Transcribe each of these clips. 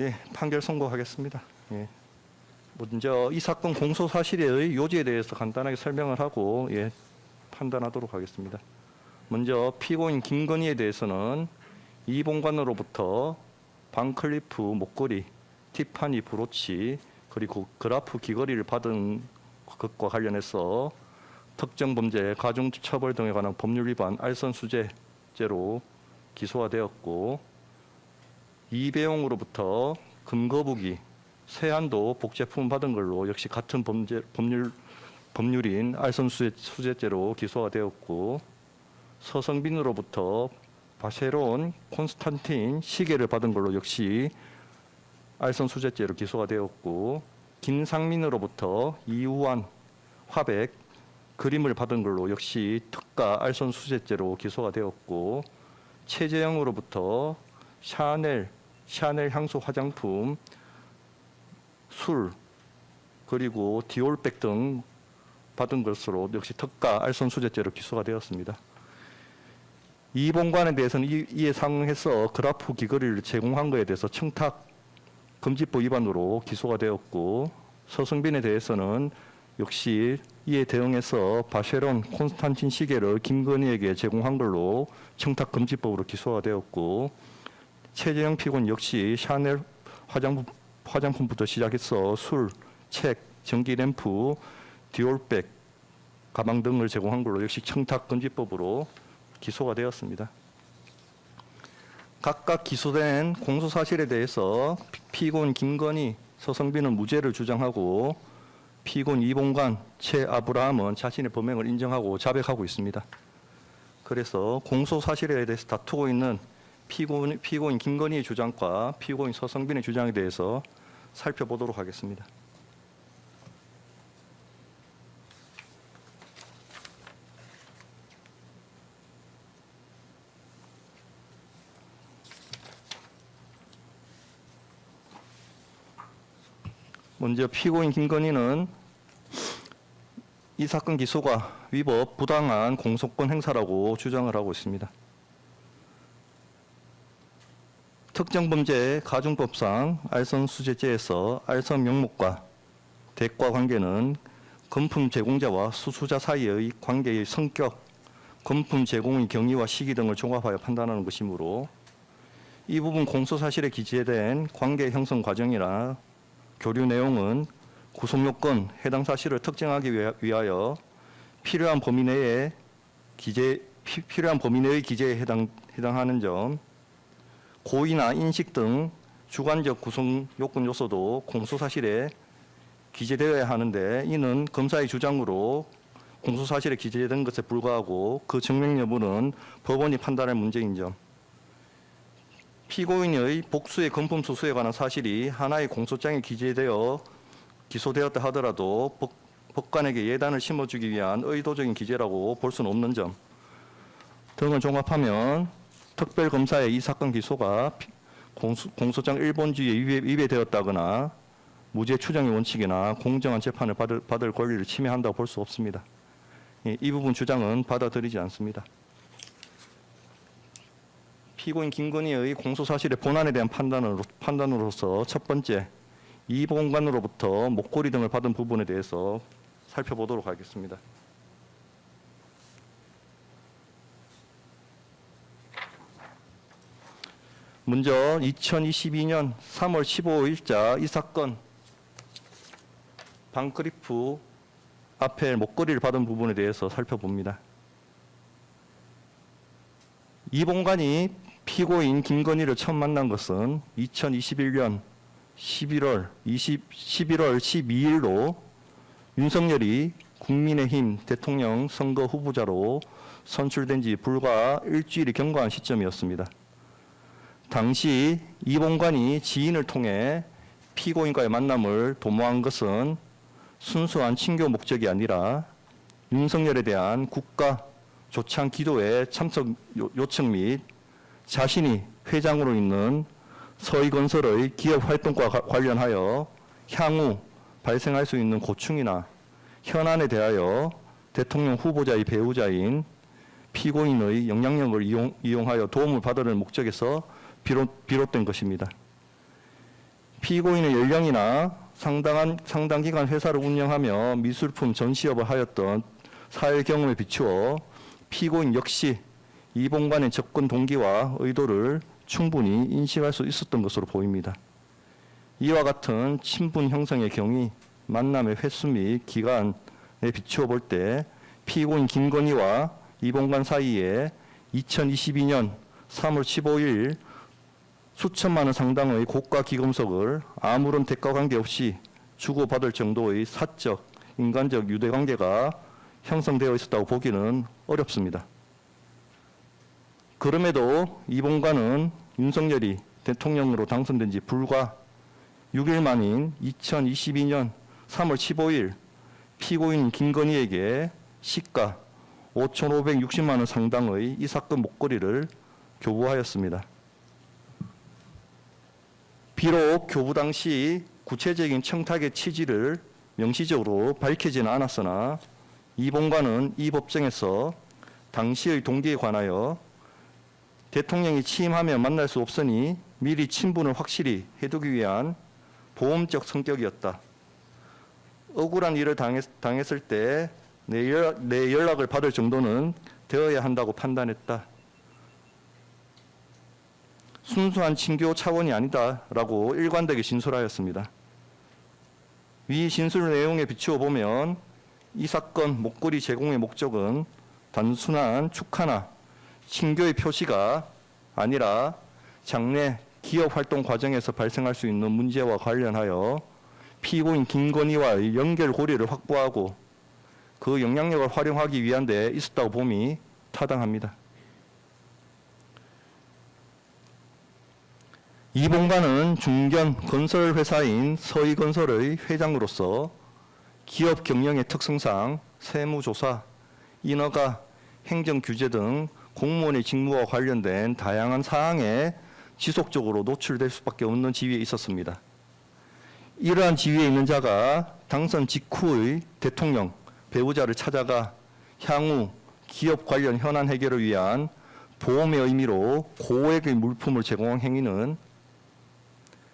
예, 판결 선고하겠습니다. 예. 먼저 이 사건 공소 사실의 요지에 대해서 간단하게 설명을 하고 판단하도록 하겠습니다. 먼저 피고인 김건희에 대해서는 이 본관으로부터 반클리프 목걸이, 티파니 브로치, 그리고 그라프 귀걸이를 받은 것과 관련해서 특정 범죄, 가중처벌 등에 관한 법률 위반, 알선수재죄로 기소가 되었고, 이배용으로부터 금거북이, 세안도 복제품 받은 걸로 역시 같은 법률인 알선수재죄로 기소가 되었고, 서성빈으로부터 바쉐론 콘스탄틴 시계를 받은 걸로 역시 알선수재죄로 기소가 되었고, 김상민으로부터 이우환 화백 그림을 받은 걸로 역시 특가 알선수재죄로 기소가 되었고, 최재영으로부터 샤넬 향수 화장품, 술, 그리고 디올백 등 받은 것으로 역시 특가 알선수재죄로 기소가 되었습니다. 이 본관에 대해서는 이에 상응해서 그라프 귀걸이를 제공한 것에 대해서 청탁 금지법 위반으로 기소가 되었고, 서승빈에 대해서는 역시 이에 대응해서 바쉐론 콘스탄틴 시계를 김건희에게 제공한 걸로 청탁 금지법으로 기소가 되었고, 최재형 피고는 역시 샤넬 화장품부터 시작해서 술, 책, 전기 램프, 디올백, 가방 등을 제공한 걸로 역시 청탁 금지법으로 기소가 되었습니다. 각각 기소된 공소 사실에 대해서 피고인 김건희, 서성빈은 무죄를 주장하고, 피고인 이봉관, 최아브라함은 자신의 범행을 인정하고 자백하고 있습니다. 그래서 공소 사실에 대해서 다투고 있는 피고인 김건희의 주장과 피고인 서성빈의 주장에 대해서 살펴보도록 하겠습니다. 먼저 피고인 김건희는 이 사건 기소가 위법 부당한 공소권 행사라고 주장을 하고 있습니다. 특정 범죄 가중법상 알선수재죄에서 알선 명목과 대가 관계는 금품 제공자와 수수자 사이의 관계의 성격, 금품 제공의 경위와 시기 등을 종합하여 판단하는 것이므로, 이 부분 공소사실에 기재된 관계 형성 과정이나 교류 내용은 구속요건, 해당 사실을 특정하기 위하여 필요한 범위 내의 기재에 해당하는 점, 고의나 인식 등 주관적 구성요건 요소도 공소사실에 기재되어야 하는데, 이는 검사의 주장으로 공소사실에 기재된 것에 불과하고 그 증명 여부는 법원이 판단할 문제인 점, 피고인의 복수의 금품 수수에 관한 사실이 하나의 공소장에 기재되어 기소되었다 하더라도 법관에게 예단을 심어주기 위한 의도적인 기재라고 볼 수는 없는 점 등을 종합하면 특별검사의 이 사건 기소가 공소장 일본주의에 위배되었다거나 무죄 추정의 원칙이나 공정한 재판을 받을 권리를 침해한다고 볼 수 없습니다. 이 부분 주장은 받아들이지 않습니다. 피고인 김건희의 공소사실의 본안에 대한 판단으로서 첫 번째, 이 본관으로부터 목걸이 등을 받은 부분에 대해서 살펴보도록 하겠습니다. 먼저 2022년 3월 15일자 이 사건 반크리프 앞에 목걸이를 받은 부분에 대해서 살펴봅니다. 이 본관이 피고인 김건희를 처음 만난 것은 2021년 11월 12일로 윤석열이 국민의힘 대통령 선거 후보자로 선출된 지 불과 일주일이 경과한 시점이었습니다. 당시 이 본관이 지인을 통해 피고인과의 만남을 도모한 것은 순수한 친교 목적이 아니라 윤석열에 대한 국가 조창 기도회 참석 요청 및 자신이 회장으로 있는 서희건설의 기업 활동과 관련하여 향후 발생할 수 있는 고충이나 현안에 대하여 대통령 후보자의 배우자인 피고인의 영향력을 이용하여 도움을 받으려는 목적에서 비롯된 것입니다. 피고인의 연령이나 상당 기간 회사를 운영하며 미술품 전시업을 하였던 사회 경험에 비추어 피고인 역시 이봉관의 접근 동기와 의도를 충분히 인식할 수 있었던 것으로 보입니다. 이와 같은 친분 형성의 경위, 만남의 횟수 및 기간에 비추어 볼 때 피고인 김건희와 이봉관 사이에 2022년 3월 15일 수천만 원 상당의 고가 기금속을 아무런 대가 관계 없이 주고받을 정도의 사적, 인간적 유대관계가 형성되어 있었다고 보기는 어렵습니다. 그럼에도 이봉관은 윤석열이 대통령으로 당선된 지 불과 6일 만인 2022년 3월 15일 피고인 김건희에게 시가 5,560만 원 상당의 이 사건 목걸이를 교부하였습니다. 비록 교부 당시 구체적인 청탁의 취지를 명시적으로 밝히지는 않았으나 이봉관은 이 법정에서 당시의 동기에 관하여 대통령이 취임하면 만날 수 없으니 미리 친분을 확실히 해두기 위한 보험적 성격이었다. 억울한 일을 당했을 때 내 연락을 받을 정도는 되어야 한다고 판단했다. 순수한 친교 차원이 아니다라고 일관되게 진술하였습니다. 위 진술 내용에 비추어 보면 이 사건 목걸이 제공의 목적은 단순한 축하나 친교의 표시가 아니라 장래 기업 활동 과정에서 발생할 수 있는 문제와 관련하여 피고인 김건희와의 연결고리를 확보하고 그 영향력을 활용하기 위한 데 있었다고 봄이 타당합니다. 이봉관은 중견 건설회사인 서희건설의 회장으로서 기업 경영의 특성상 세무조사, 인허가, 행정규제 등 공무원의 직무와 관련된 다양한 사항에 지속적으로 노출될 수밖에 없는 지위에 있었습니다. 이러한 지위에 있는 자가 당선 직후의 대통령, 배우자를 찾아가 향후 기업 관련 현안 해결을 위한 보험의 의미로 고액의 물품을 제공한 행위는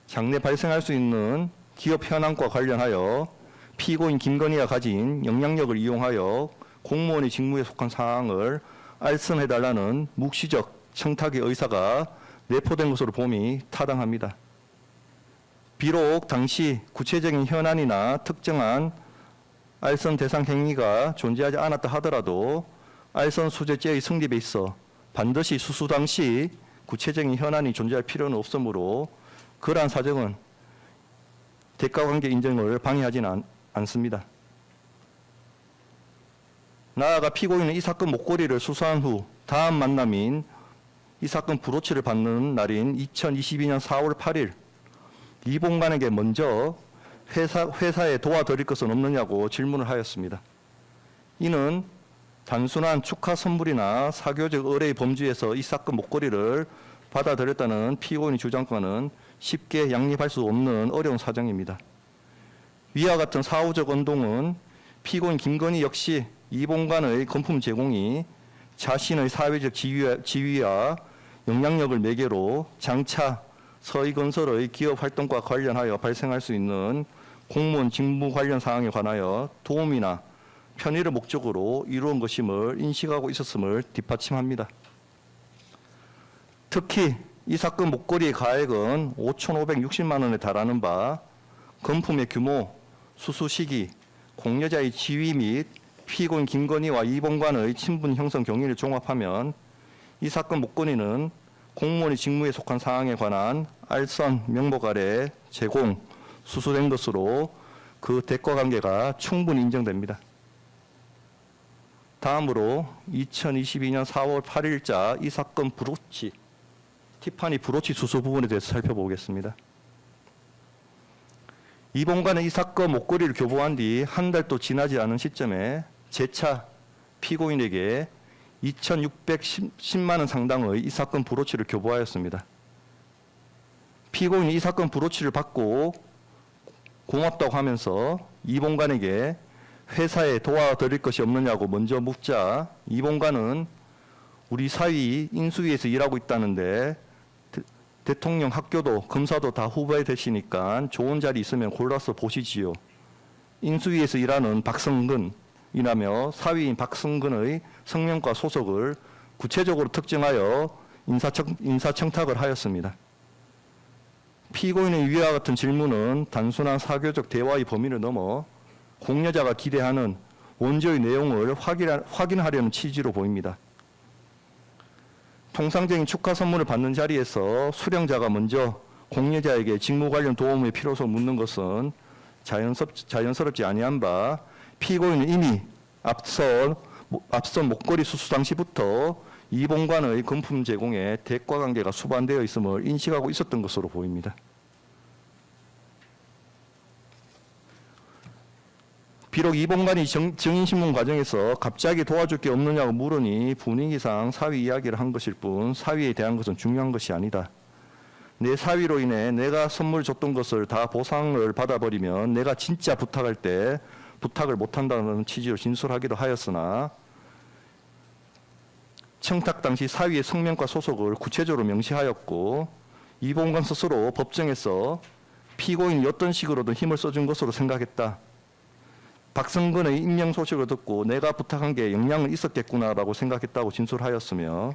장래 발생할 수 있는 기업 현안과 관련하여 피고인 김건희가 가진 영향력을 이용하여 공무원의 직무에 속한 사항을 알선해달라는 묵시적 청탁의 의사가 내포된 것으로 봄이 타당합니다. 비록 당시 구체적인 현안이나 특정한 알선 대상 행위가 존재하지 않았다 하더라도 알선 수재죄의 성립에 있어 반드시 수수 당시 구체적인 현안이 존재할 필요는 없으므로 그러한 사정은 대가관계 인정을 방해하지는 않습니다. 나아가 피고인은 이 사건 목걸이를 수사한 후 다음 만남인 이 사건 브로치를 받는 날인 2022년 4월 8일 이봉관에게 먼저 회사에 도와드릴 것은 없느냐고 질문을 하였습니다. 이는 단순한 축하 선물이나 사교적 의뢰의 범주에서 이 사건 목걸이를 받아들였다는 피고인의 주장과는 쉽게 양립할 수 없는 어려운 사정입니다. 위와 같은 사후적 언동은 피고인 김건희 역시 이봉관의 금품 제공이 자신의 사회적 지위와 영향력을 매개로 장차 서희건설의 기업 활동과 관련하여 발생할 수 있는 공무원 직무 관련 사항에 관하여 도움이나 편의를 목적으로 이루은 것임을 인식하고 있었음을 뒷받침합니다. 특히 이 사건 목걸이의 가액은 5,560만 원에 달하는 바 금품의 규모, 수수 시기, 공여자의 지위 및 피고인 김건희와 이봉관의 친분 형성 경위를 종합하면 이 사건 목걸이는 공무원의 직무에 속한 사항에 관한 알선 명목 아래 제공, 수수된 것으로 그 대가 관계가 충분히 인정됩니다. 다음으로 2022년 4월 8일자 이 사건 브로치, 티파니 브로치 수수 부분에 대해서 살펴보겠습니다. 이봉관은 이 사건 목걸이를 교부한 뒤 한 달도 지나지 않은 시점에 재차 피고인에게 2,610만 원 상당의 이 사건 브로치를 교부하였습니다. 피고인이 이 사건 브로치를 받고 고맙다고 하면서 이봉관에게 회사에 도와드릴 것이 없느냐고 먼저 묻자 이봉관은 우리 사위 인수위에서 일하고 있다는데 대통령 학교도 검사도 다 후배 되시니까 좋은 자리 있으면 골라서 보시지요. 인수위에서 일하는 박성근이라며 사위인 박성근의 성명과 소속을 구체적으로 특정하여 인사청탁을 하였습니다. 피고인의 위와 같은 질문은 단순한 사교적 대화의 범위를 넘어 공여자가 기대하는 원조의 내용을 확인하려는 취지로 보입니다. 통상적인 축하 선물을 받는 자리에서 수령자가 먼저 공여자에게 직무 관련 도움의 필요성을 묻는 것은 자연스럽지 아니한 바 피고인은 이미 앞선 목걸이 수수 당시부터 이봉관의 금품 제공에 대가 관계가 수반되어 있음을 인식하고 있었던 것으로 보입니다. 비록 이봉관이 증인신문 과정에서 갑자기 도와줄 게 없느냐고 물으니 분위기상 사위 이야기를 한 것일 뿐 사위에 대한 것은 중요한 것이 아니다. 내 사위로 인해 내가 선물 줬던 것을 다 보상을 받아버리면 내가 진짜 부탁할 때 부탁을 못한다는 취지로 진술하기도 하였으나 청탁 당시 사위의 성명과 소속을 구체적으로 명시하였고 이봉관 스스로 법정에서 피고인이 어떤 식으로든 힘을 써준 것으로 생각했다. 박성근의 임명 소식을 듣고 내가 부탁한 게 영향은 있었겠구나라고 생각했다고 진술하였으며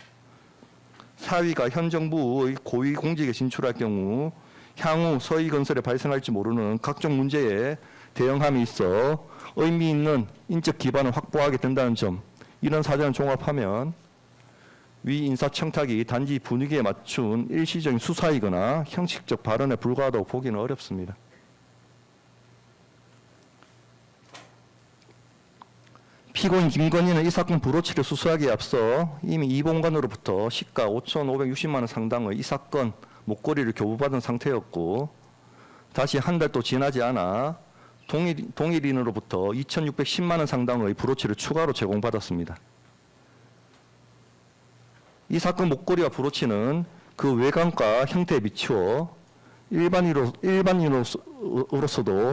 사위가 현 정부의 고위공직에 진출할 경우 향후 서희건설에 발생할지 모르는 각종 문제에 대응함에 있어 의미 있는 인적 기반을 확보하게 된다는 점, 이런 사정을 종합하면 위 인사청탁이 단지 분위기에 맞춘 일시적인 수사이거나 형식적 발언에 불과하다고 보기는 어렵습니다. 피고인 김건희는 이 사건 브로치를 수수하기에 앞서 이미 이봉관으로부터 시가 5,560만 원 상당의 이 사건 목걸이를 교부받은 상태였고 다시 한 달도 지나지 않아 동일인으로부터 2,610만 원 상당의 브로치를 추가로 제공받았습니다. 이 사건 목걸이와 브로치는 그 외관과 형태에 비추어 일반인으로서도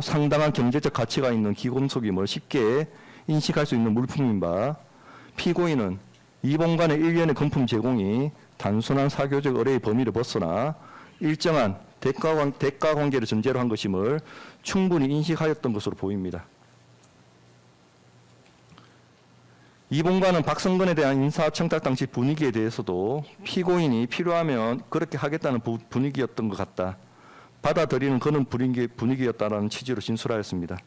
상당한 경제적 가치가 있는 기금속임을 쉽게 인식할 수 있는 물품인 바 피고인은 이봉관의 일련의 금품 제공이 단순한 사교적 의뢰의 범위를 벗어나 일정한 대가 관계를 전제로 한 것임을 충분히 인식하였던 것으로 보입니다. 이봉관은 박성근에 대한 인사청탁 당시 분위기에 대해서도 피고인이 필요하면 그렇게 하겠다는 분위기였던 것 같다. 받아들이는 그런 분위기였다는 취지로 진술하였습니다.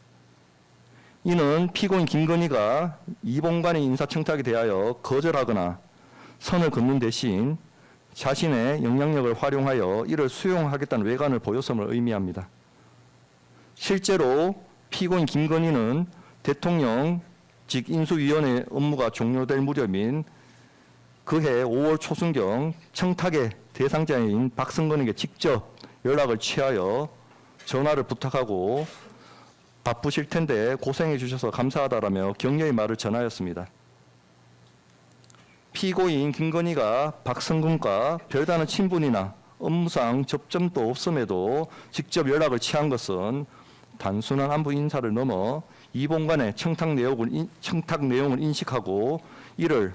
이는 피고인 김건희가 이봉관의 인사청탁에 대하여 거절하거나 선을 긋는 대신 자신의 영향력을 활용하여 이를 수용하겠다는 외관을 보였음을 의미합니다. 실제로 피고인 김건희는 대통령직 인수위원회 업무가 종료될 무렵인 그해 5월 초순경 청탁의 대상자인 박성근에게 직접 연락을 취하여 전화를 부탁하고 바쁘실 텐데 고생해 주셔서 감사하다라며 격려의 말을 전하였습니다. 피고인 김건희가 박성근과 별다른 친분이나 업무상 접점도 없음에도 직접 연락을 취한 것은 단순한 안부 인사를 넘어 이봉관의 청탁 내용을 인식하고 이를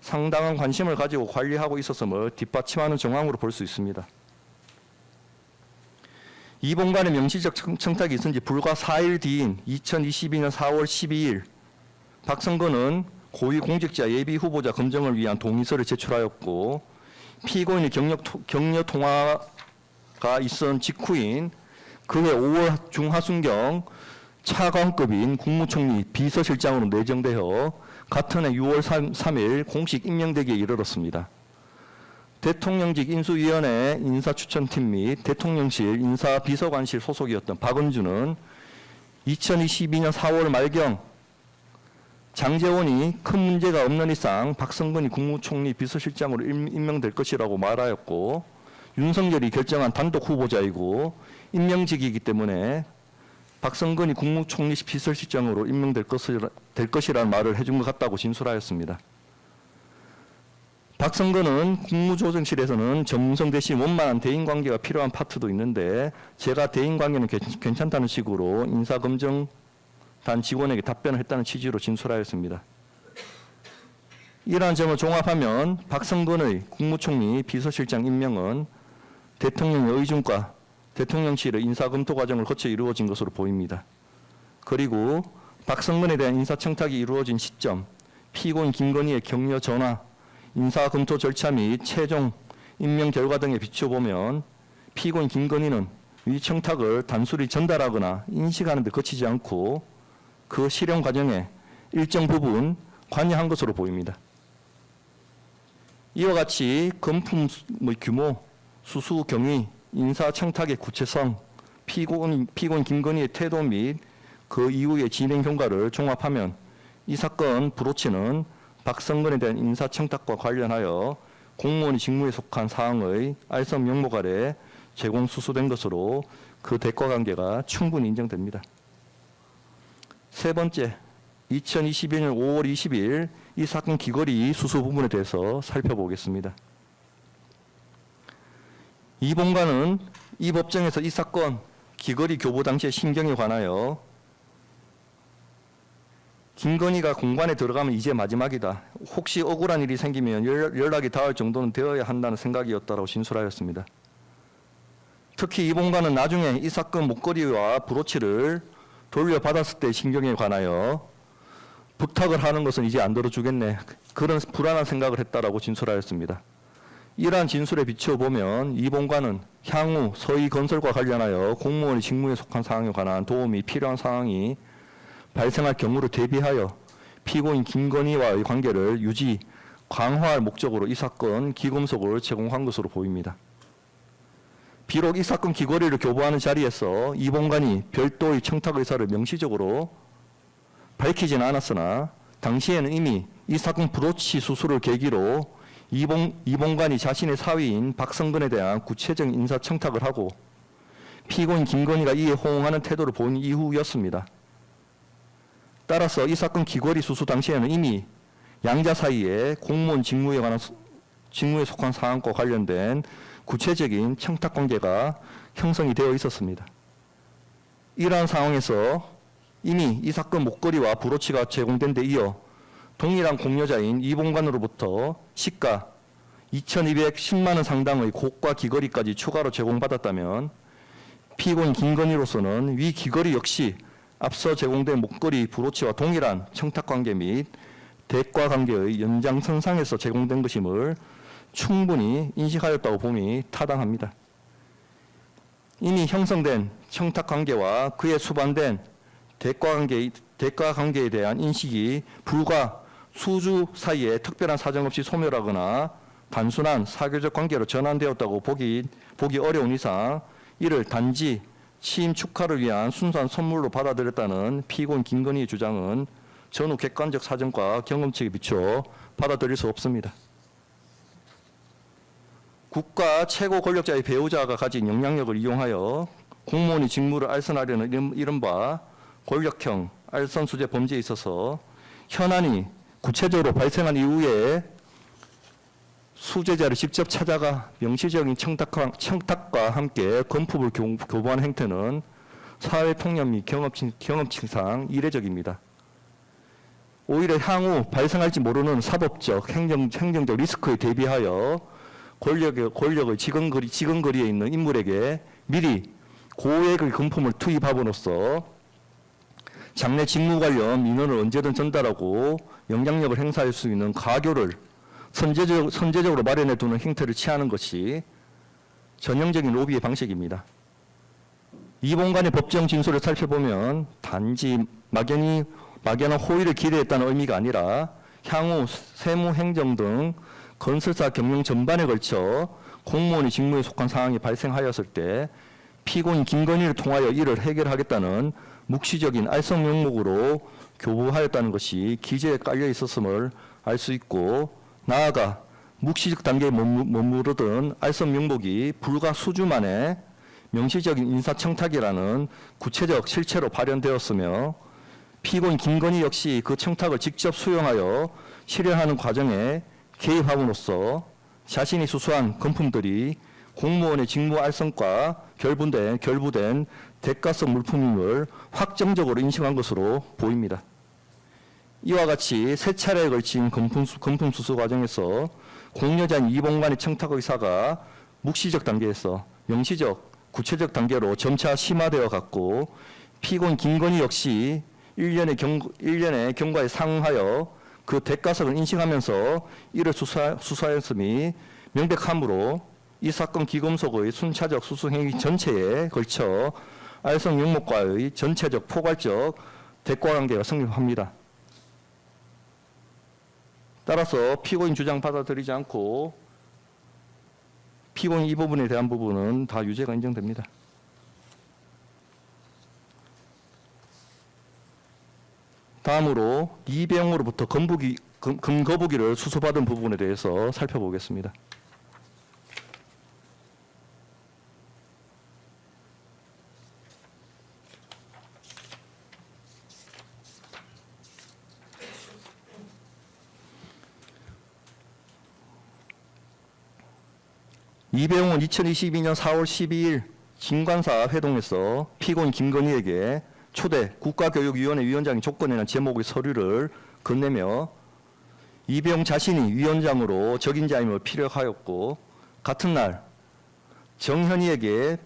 상당한 관심을 가지고 관리하고 있었음을 뒷받침하는 정황으로 볼 수 있습니다. 이봉관의 명시적 청탁이 있은 지 불과 4일 뒤인 2022년 4월 12일 박성근은 고위공직자 예비후보자 검증을 위한 동의서를 제출하였고 피고인의 격려 통화가 있은 직후인 그해 5월 중하순경 차관급인 국무총리 비서실장으로 내정되어 같은 해 6월 3일 공식 임명되기에 이르렀습니다. 대통령직 인수위원회 인사추천팀 및 대통령실 인사비서관실 소속이었던 박은주는 2022년 4월 말경 장제원이 큰 문제가 없는 이상 박성근이 국무총리 비서실장으로 임명될 것이라고 말하였고 윤석열이 결정한 단독 후보자이고 임명직이기 때문에 박성근이 국무총리 비서실장으로 임명될 것이라는 말을 해준 것 같다고 진술하였습니다. 박성근은 국무조정실에서는 전문성 대신 원만한 대인관계가 필요한 파트도 있는데 제가 대인관계는 괜찮다는 식으로 인사검증단 직원에게 답변을 했다는 취지로 진술하였습니다. 이러한 점을 종합하면 박성근의 국무총리 비서실장 임명은 대통령의 의중과 대통령실의 인사검토 과정을 거쳐 이루어진 것으로 보입니다. 그리고 박성근에 대한 인사청탁이 이루어진 시점, 피고인 김건희의 격려 전화, 인사검토 절차 및 최종 임명 결과 등에 비춰보면 피고인 김건희는 위 청탁을 단순히 전달하거나 인식하는 데 그치지 않고 그 실행 과정에 일정 부분 관여한 것으로 보입니다. 이와 같이 금품의 규모, 수수 경위, 인사 청탁의 구체성, 피고인 김건희의 태도 및 그 이후의 진행 경과를 종합하면 이 사건 브로치는 박성근에 대한 인사 청탁과 관련하여 공무원의 직무에 속한 사항의 알선 명목 아래 제공 수수된 것으로 그 대가 관계가 충분히 인정됩니다. 세 번째, 2021년 5월 20일 이 사건 귀걸이 수수 부분에 대해서 살펴보겠습니다. 이 본관은 이 법정에서 이 사건 귀걸이 교부 당시의 심경에 관하여 김건희가 공관에 들어가면 이제 마지막이다. 혹시 억울한 일이 생기면 연락이 닿을 정도는 되어야 한다는 생각이었다고 진술하였습니다. 특히 이 본관은 나중에 이 사건 목걸이와 브로치를 돌려받았을 때 심경에 관하여 부탁을 하는 것은 이제 안 들어주겠네. 그런 불안한 생각을 했다라고 진술하였습니다. 이러한 진술에 비추어보면 이 본관은 향후 서희건설과 관련하여 공무원의 직무에 속한 사항에 관한 도움이 필요한 상황이 발생할 경우를 대비하여 피고인 김건희와의 관계를 유지, 강화할 목적으로 이 사건 기금속을 제공한 것으로 보입니다. 비록 이 사건 귀걸이를 교부하는 자리에서 이 본관이 별도의 청탁 의사를 명시적으로 밝히지는 않았으나 당시에는 이미 이 사건 브로치 수수를 계기로 이 본관이 자신의 사위인 박성근에 대한 구체적인 인사 청탁을 하고 피고인 김건희가 이에 호응하는 태도를 본 이후였습니다. 따라서 이 사건 귀걸이 수수 당시에는 이미 양자 사이에 공무원 직무에 속한 사항과 관련된 구체적인 청탁 관계가 형성이 되어 있었습니다. 이러한 상황에서 이미 이 사건 목걸이와 브로치가 제공된 데 이어 동일한 공여자인 이 본관으로부터 시가 2,210만 원 상당의 고가 귀걸이까지 추가로 제공받았다면 피고인 김건희로서는 위 귀걸이 역시 앞서 제공된 목걸이 브로치와 동일한 청탁관계 및 대가관계의 연장선상에서 제공된 것임을 충분히 인식하였다고 봄이 타당합니다. 이미 형성된 청탁관계와 그에 수반된 대가관계에 대한 인식이 불과 수주 사이에 특별한 사정 없이 소멸하거나 단순한 사교적 관계로 전환되었다고 보기 어려운 이상 이를 단지 취임 축하를 위한 순수한 선물로 받아들였다는 피고인 김건희의 주장은 전후 객관적 사정과 경험치에 비추어 받아들일 수 없습니다. 국가 최고 권력자의 배우자가 가진 영향력을 이용하여 공무원의 직무를 알선하려는 이른바 권력형 알선수재 범죄에 있어서 현안이 구체적으로 발생한 이후에 수재자를 직접 찾아가 명시적인 청탁과 함께 건품을 교부하는 행태는 사회통념 및 경험칙상 이례적입니다. 오히려 향후 발생할지 모르는 사법적, 행정적 리스크에 대비하여 권력의 지근거리에 있는 인물에게 미리 고액의 금품을 투입함으로써 장래 직무 관련 민원을 언제든 전달하고 영향력을 행사할 수 있는 가교를 선제적으로 마련해 두는 행태를 취하는 것이 전형적인 로비의 방식입니다. 이 본관의 법정 진술을 살펴보면 단지 막연한 호의를 기대했다는 의미가 아니라 향후 세무 행정 등 건설사 경영 전반에 걸쳐 공무원의 직무에 속한 상황이 발생하였을 때 피고인 김건희를 통하여 이를 해결하겠다는 묵시적인 알선 명목으로 교부하였다는 것이 기재에 깔려 있었음을 알 수 있고, 나아가 묵시적 단계에 머무르던 알선 명목이 불과 수주 만에 명시적인 인사청탁이라는 구체적 실체로 발현되었으며 피고인 김건희 역시 그 청탁을 직접 수용하여 실현하는 과정에 개입함으로써 자신이 수수한 금품들이 공무원의 직무 알선과 결부된 대가성 물품임을 확정적으로 인식한 것으로 보입니다. 이와 같이 세 차례에 걸친 금품 수수 과정에서 공여자인 이 본관의 청탁 의사가 묵시적 단계에서 명시적, 구체적 단계로 점차 심화되어 갔고 피고인 김건희 역시 1년의 경과에 상응하여 그 대가성을 인식하면서 이를 수사했음이 명백하므로 이 사건 기검속의 순차적 수수 행위 전체에 걸쳐 알선 영목과의 전체적 포괄적 대가관계가 성립합니다. 따라서 피고인 주장 받아들이지 않고 피고인 이 부분에 대한 부분은 다 유죄가 인정됩니다. 다음으로 이배용으로부터 금거부기를 수수받은 부분에 대해서 살펴보겠습니다. 이배용은 2022년 4월 12일 진관사 회동에서 피고인 김건희에게 초대 국가교육위원회 위원장의 조건이라는 제목의 서류를 건네며 이배용 자신이 위원장으로 적임자임을 피력하였고 같은 날 정현희에게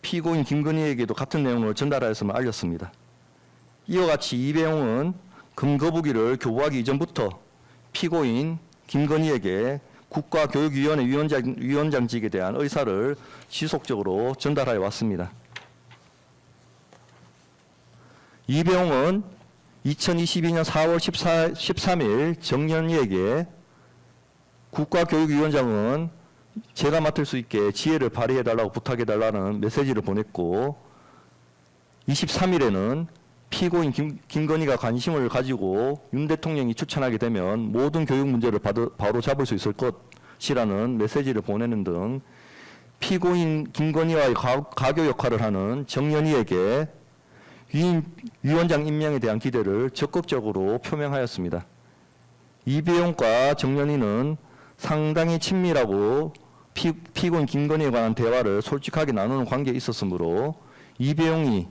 피고인 김건희에게도 같은 내용을 전달하였음을 알렸습니다. 이와 같이 이배용은 금거부기를 교부하기 이전부터 피고인 김건희에게 국가교육위원회 위원장직에 대한 의사를 지속적으로 전달하여 왔습니다. 이배용은 2022년 4월 13일 정현희에게 국가교육위원장은 제가 맡을 수 있게 지혜를 발휘해달라고 부탁해달라는 메시지를 보냈고 23일에는 피고인 김건희가 관심을 가지고 윤 대통령이 추천하게 되면 모든 교육 문제를 바로 잡을 수 있을 것이라는 메시지를 보내는 등 피고인 김건희와의 가교 역할을 하는 정현희에게 위원장 임명에 대한 기대를 적극적으로 표명하였습니다. 이배용과 정현희는 상당히 친밀하고 피고인 김건희에 관한 대화를 솔직하게 나누는 관계에 있었으므로 이배용이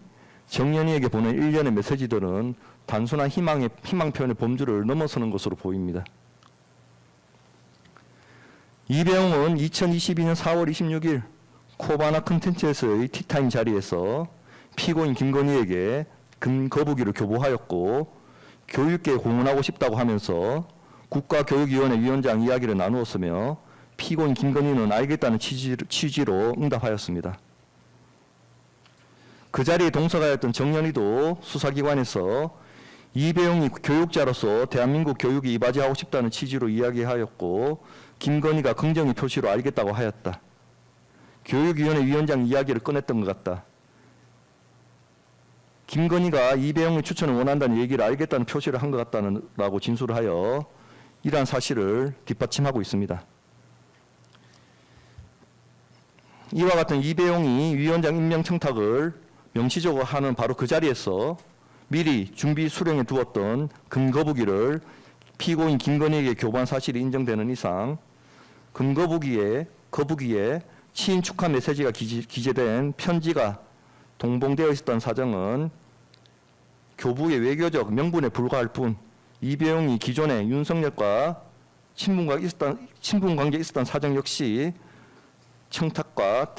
정현희에게 보낸 일련의 메시지들은 단순한 희망 표현의 범주를 넘어서는 것으로 보입니다. 이배용은 2022년 4월 26일 코바나 컨텐츠에서의 티타임 자리에서 피고인 김건희에게 금거부기를 교부하였고 교육계에 공헌하고 싶다고 하면서 국가교육위원회 위원장 이야기를 나누었으며 피고인 김건희는 알겠다는 취지로 응답하였습니다. 그 자리에 동석하였던 정현희도 수사기관에서 이배용이 교육자로서 대한민국 교육에 이바지하고 싶다는 취지로 이야기하였고 김건희가 긍정의 표시로 알겠다고 하였다. 교육위원회 위원장 이야기를 꺼냈던 것 같다. 김건희가 이배용의 추천을 원한다는 얘기를 알겠다는 표시를 한 것 같다라고 진술을 하여 이러한 사실을 뒷받침하고 있습니다. 이와 같은 이배용이 위원장 임명 청탁을 명시적으로 하는 바로 그 자리에서 미리 준비 수령해 두었던 금거부기를 피고인 김건희에게 교부한 사실이 인정되는 이상 금거부기에 치인 축하 메시지가 기재된 편지가 동봉되어 있었던 사정은 교부의 외교적 명분에 불과할 뿐 이배용이 기존에 윤석열과 친분관계에 있었던 사정 역시 청탁과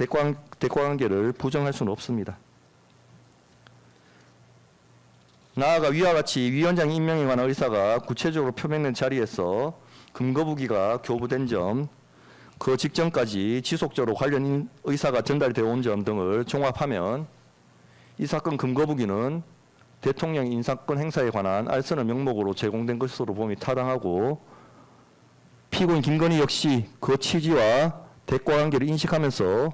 대가관계를 부정할 수는 없습니다. 나아가 위와 같이 위원장 임명에 관한 의사가 구체적으로 표명된 자리에서 금거부기가 교부된 점, 그 직전까지 지속적으로 관련 의사가 전달되어 온 점 등을 종합하면 이 사건 금거부기는 대통령 인사권 행사에 관한 알선의 명목으로 제공된 것으로 봄이 타당하고 피고인 김건희 역시 그 취지와 대가관계를 인식하면서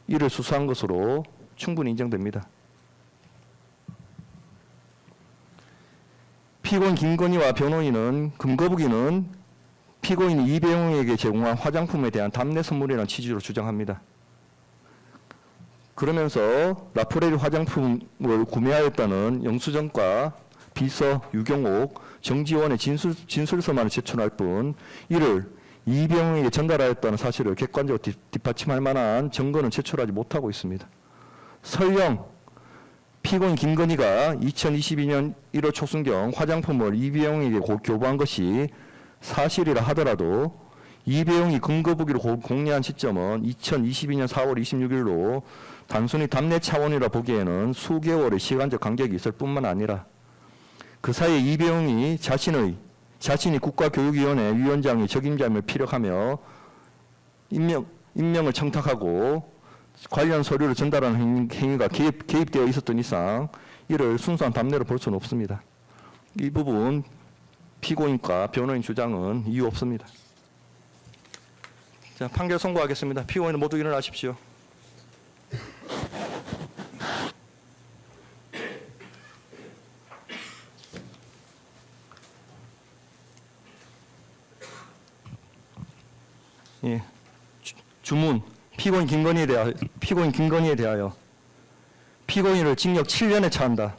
이를 수사한 것으로 충분히 인정됩니다. 피고인 김건희와 변호인은 금거부기는 피고인이 이배용에게 제공한 화장품에 대한 답례 선물이라는 취지로 주장합니다. 그러면서 라프레일 화장품을 구매하였다는 영수증과 비서, 유경옥, 정지원의 진술서만을 제출할 뿐 이를 이배용에게 전달하였다는 사실을 객관적으로 뒷받침할 만한 증거는 제출하지 못하고 있습니다. 설령 피고인 김건희가 2022년 1월 초순경 화장품을 이배용에게 교부한 것이 사실이라 하더라도 이배용이 근거부기로 공개한 시점은 2022년 4월 26일로 단순히 답례 차원이라 보기에는 수개월의 시간적 간격이 있을 뿐만 아니라 그 사이에 이배용이 자신이 국가교육위원회 위원장의 적임자임을 피력하며 임명을 청탁하고 관련 서류를 전달하는 행위가 개입되어 있었던 이상 이를 순수한 답례로 볼 수는 없습니다. 이 부분 피고인과 변호인 주장은 이유 없습니다. 자, 판결 선고하겠습니다. 피고인은 모두 일어나십시오. 예. 주문 피고인 김건희에 대하여 피고인을 징역 7년에 처한다.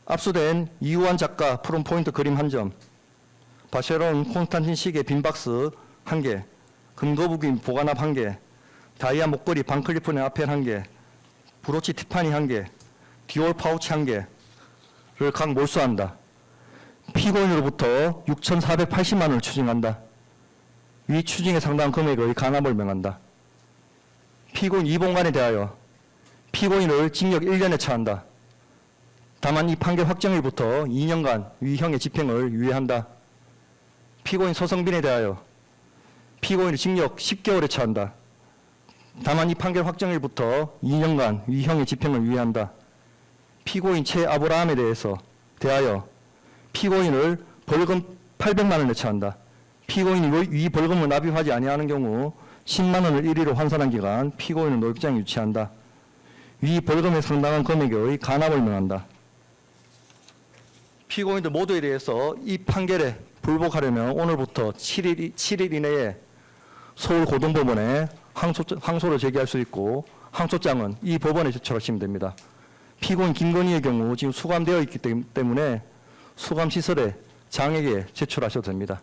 압수된 이우환 작가 프롬포인트 그림 1점, 바쉐론 콘스탄틴 시계 빈박스 1개, 금거북이 보관압 1개, 다이아 목걸이 반클리프네 아펠 1개, 브로치 티파니 1개, 디올 파우치 1개를 각 몰수한다. 피고인으로부터 6,480만 원을 추징한다. 위 추징에 상당한 금액의 간압을 명한다. 피고인 이봉관에 대하여 피고인을 징역 1년에 처한다. 다만 이 판결 확정일부터 2년간 위형의 집행을 유예한다. 피고인 서성빈에 대하여 피고인을 징역 10개월에 처한다. 다만 이 판결 확정일부터 2년간 위형의 집행을 유예한다. 피고인 최 아브라함에 대하여 피고인을 벌금 800만 원에 처한다. 피고인이 위 벌금을 납입하지 아니하는 경우 10만 원을 1위로 환산한 기간 피고인을 노역장에 유치한다. 위 벌금에 상당한 금액의 간압을 명한다. 피고인들 모두에 대해서 이 판결에 불복하려면 오늘부터 7일 이내에 서울고등법원에 항소를 제기할 수 있고 항소장은 이 법원에 제출하시면 됩니다. 피고인 김건희의 경우 지금 수감되어 있기 때문에 수감시설에 장에게 제출하셔도 됩니다.